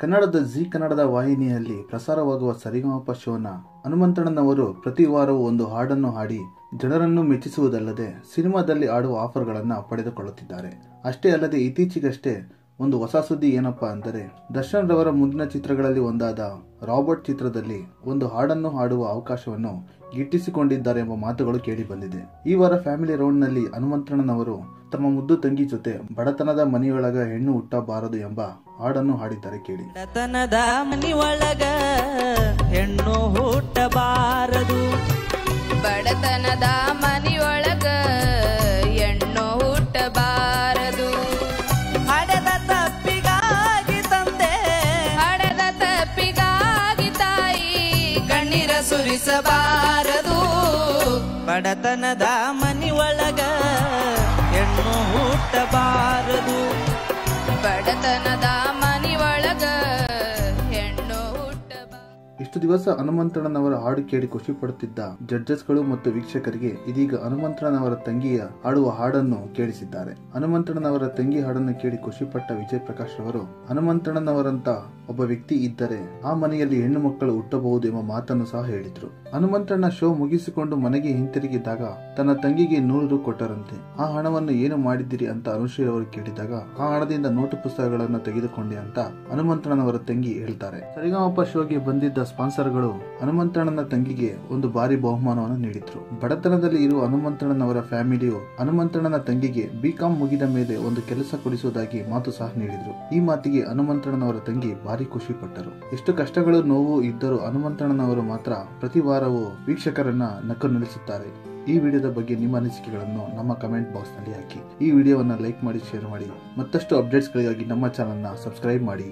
ಕನ್ನಡದ ಜಿ ಕನ್ನಡದ ವಾಹಿನಿಯಲ್ಲಿ ಪ್ರಸಾರವಾಗುವ ಸರಿಗಮಪ ಶೋನ ಹನುಮಂತಣ್ಣನವರು ಪ್ರತಿ ವಾರವೂ ಒಂದು ಹಾಡನ್ನು ಹಾಡಿ ಜನರನ್ನು ಮೆಚ್ಚಿಸುವುದಲ್ಲದೆ ಸಿನಿಮಾದಲ್ಲಿ ಆಡುವ ಆಫರ್ಗಳನ್ನು ಪಡೆದುಕೊಳ್ಳುತ್ತಿದ್ದಾರೆ. ಅಷ್ಟೇ ಅಲ್ಲದೆ ಇತ್ತೀಚೆಗಷ್ಟೇ ಒಂದು ಹೊಸ ಸುದ್ದಿ ಏನಪ್ಪಾ ಅಂದರೆ ದರ್ಶನ್ ರವರ ಮುಂದಿನ ಚಿತ್ರಗಳಲ್ಲಿ ಒಂದಾದ ರಾಬರ್ಟ್ ಚಿತ್ರದಲ್ಲಿ ಒಂದು ಹಾಡನ್ನು ಹಾಡುವ ಅವಕಾಶವನ್ನು ಗಿಟ್ಟಿಸಿಕೊಂಡಿದ್ದಾರೆ ಎಂಬ ಮಾತುಗಳು ಕೇಳಿ ಬಂದಿದೆ. ಈ ವಾರ ಫ್ಯಾಮಿಲಿ ರೌಂಡ್ ನಲ್ಲಿ ಹನುಮಂತಣ್ಣನವರು ತಮ್ಮ ಮುದ್ದು ತಂಗಿ ಜೊತೆ ಬಡತನದ ಮನೆಯೊಳಗ ಹೆಣ್ಣು ಹುಟ್ಟಬಾರದು ಎಂಬ ಹಾಡನ್ನು ಹಾಡಿದ್ದಾರೆ. ಕೇಳಿ. ಬಡತನದ ಮನೆಯೊಳಗ ಹೆಣ್ಣು ಹುಟ್ಟಬಾರದು, ಬಡತನದ ಮನೆಯೊಳಗ ಹೆಣ್ಣು ಹುಟ್ಟಬಾರದು, ಹಡೆದ ತಪ್ಪಿಗಾಗಿ ತಂದೆ, ಹಡೆದ ತಪ್ಪಿಗಾಗಿ ತಾಯಿ ಕಣ್ಣೀರ ಸುರಿಸಬಾರದು, ಬಡತನದ ಮನೆಯೊಳಗ ಹೆಣ್ಣು ಹುಟ್ಟಬಾರದು, ಬಡತನದ ಮನೆಯೊಳಗ ಹೆಣ್ಣು ಹುಟ್ಟಬಾರದು. ಇಷ್ಟು ದಿವಸ ಹನುಮಂತಣ್ಣನವರ ಹಾಡು ಕೇಳಿ ಖುಷಿ ಪಡುತ್ತಿದ್ದ ಜಡ್ಜಸ್ಗಳು ಮತ್ತು ವೀಕ್ಷಕರಿಗೆ ಇದೀಗ ಹನುಮಂತಣ್ಣನವರ ತಂಗಿಯ ಹಾಡುವ ಹಾಡನ್ನು ಕೇಳಿಸಿದ್ದಾರೆ. ಹನುಮಂತಣ್ಣನವರ ತಂಗಿ ಹಾಡನ್ನು ಕೇಳಿ ಖುಷಿಪಟ್ಟ ವಿಜಯ್ ಪ್ರಕಾಶ್ ರವರು ಹನುಮಂತಣ್ಣನವರಂತ ಒಬ್ಬ ವ್ಯಕ್ತಿ ಇದ್ದರೆ ಆ ಮನೆಯಲ್ಲಿ ಹೆಣ್ಣು ಮಕ್ಕಳು ಹುಟ್ಟಬಹುದು ಎಂಬ ಮಾತನ್ನು ಸಹ ಹೇಳಿದ್ರು. ಹನುಮಂತಣ್ಣ ಶೋ ಮುಗಿಸಿಕೊಂಡು ಮನೆಗೆ ಹಿಂತಿರುಗಿದಾಗ ತನ್ನ ತಂಗಿಗೆ 100 ರು ಕೊಟ್ಟರಂತೆ. ಆ ಹಣವನ್ನು ಏನು ಮಾಡಿದ್ದೀರಿ ಅಂತ ಅನುಶ್ರೀ ಅವರು ಕೇಳಿದಾಗ ಆ ಹಣದಿಂದ ನೋಟು ಪುಸ್ತಕಗಳನ್ನು ತೆಗೆದುಕೊಂಡೆ ಅಂತ ಹನುಮಂತಣ್ಣನವರ ತಂಗಿ ಹೇಳ್ತಾರೆ. ಸರಿಗಮಪ ಶೋಗೆ ಬಂದಿದ್ದ ಸ್ಪಾನ್ಸರ್ಗಳು ಹನುಮಂತಣ್ಣನ ತಂಗಿಗೆ ಒಂದು ಭಾರಿ ಬಹುಮಾನವನ್ನು ನೀಡಿದ್ರು. ಬಡತನದಲ್ಲಿ ಇರುವ ಹನುಮಂತಣ್ಣನವರ ಫ್ಯಾಮಿಲಿಯು ಹನುಮಂತಣ್ಣನ ತಂಗಿಗೆ ಬಿಕಾಂ ಮುಗಿದ ಮೇಲೆ ಒಂದು ಕೆಲಸ ಕೊಡಿಸುವುದಾಗಿ ಮಾತು ಸಹ ನೀಡಿದ್ರು. ಈ ಮಾತಿಗೆ ಹನುಮಂತಣ್ಣನವರ ತಂಗಿ ಭಾರಿ ಖುಷಿ ಪಟ್ಟರು. ಎಷ್ಟು ಕಷ್ಟಗಳು ನೋವು ಇದ್ದರೂ ಹನುಮಂತಣ್ಣನವರು ಮಾತ್ರ ಪ್ರತಿ ವಾರವೂ ವೀಕ್ಷಕರನ್ನ ನಕ್ಕು ನಿಲ್ಲಿಸುತ್ತಾರೆ. ಈ ವಿಡಿಯೋದ ಬಗ್ಗೆ ನಿಮ್ಮ ಅನಿಸಿಕೆಗಳನ್ನು ನಮ್ಮ ಕಮೆಂಟ್ ಬಾಕ್ಸ್ ನಲ್ಲಿ ಹಾಕಿ. ಈ ವಿಡಿಯೋವನ್ನು ಲೈಕ್ ಮಾಡಿ, ಶೇರ್ ಮಾಡಿ. ಮತ್ತಷ್ಟು ಅಪ್ಡೇಟ್ಸ್ಗಳಿಗಾಗಿ ನಮ್ಮ ಚಾನೆಲ್ನ ಸಬ್ಸ್ಕ್ರೈಬ್ ಮಾಡಿ.